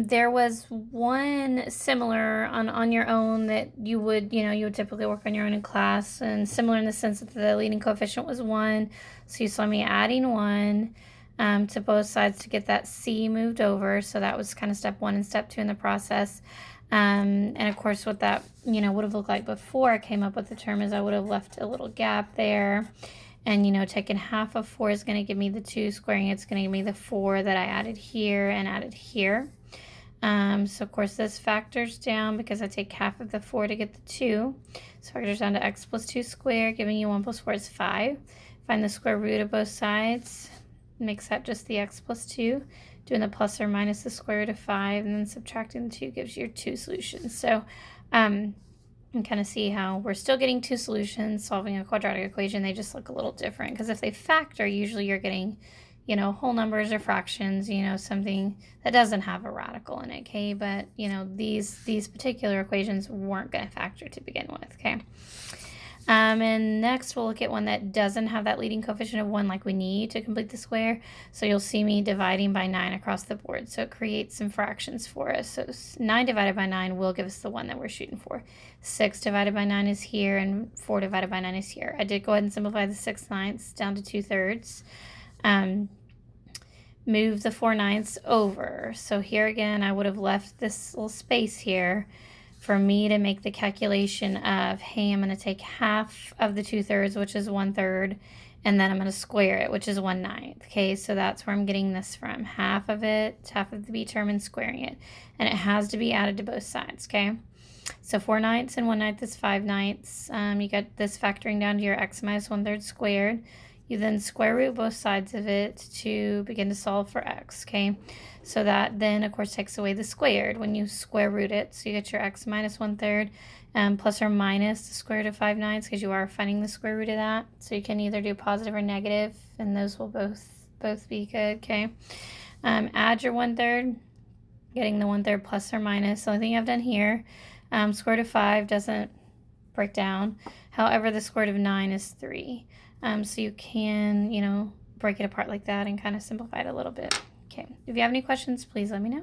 There was one similar on your own that you would typically work on your own in class, and similar in the sense that the leading coefficient was 1. So you saw me adding 1 to both sides to get that C moved over. So that was kind of step 1 and step 2 in the process. And of course, what that would have looked like before I came up with the term is I would have left a little gap there. And, taking half of 4 is going to give me the 2, squaring it's going to give me the 4 that I added here and added here. So, of course, this factors down because I take half of the 4 to get the 2. So, factors down to x plus 2 squared, giving you 1 plus 4 is 5. Find the square root of both sides. Makes that just the x plus 2. Doing the plus or minus the square root of 5, and then subtracting the 2 gives you your 2 solutions. So, and kind of see how we're still getting 2 solutions solving a quadratic equation. They just look a little different because if they factor, usually you're getting, whole numbers or fractions, something that doesn't have a radical in it, okay? But, these particular equations weren't going to factor to begin with, okay? And next we'll look at one that doesn't have that leading coefficient of 1 like we need to complete the square. So you'll see me dividing by 9 across the board. So it creates some fractions for us. So 9 divided by 9 will give us the one that we're shooting for. 6 divided by 9 is here, and 4 divided by 9 is here. I did go ahead and simplify the 6/9 down to 2/3. Move the 4/9 over. So here again, I would have left this little space here for me to make the calculation of, hey, I'm going to take half of the 2/3, which is 1/3, and then I'm going to square it, which is 1/9. Okay, so that's where I'm getting this from. Half of the b term, and squaring it. And it has to be added to both sides, okay? So 4/9 and 1/9 is 5/9. You got this factoring down to your x minus 1/3 squared. You then square root both sides of it to begin to solve for x, okay? So that then, of course, takes away the squared when you square root it. So you get your x minus 1/3 plus or minus the square root of 5/9 because you are finding the square root of that. So you can either do positive or negative, and those will both be good, okay? Add your 1/3, getting the 1/3 plus or minus. The only thing I've done here, square root of 5 doesn't break down. However, the square root of 9 is 3. So you can, break it apart like that and kind of simplify it a little bit. Okay, if you have any questions, please let me know.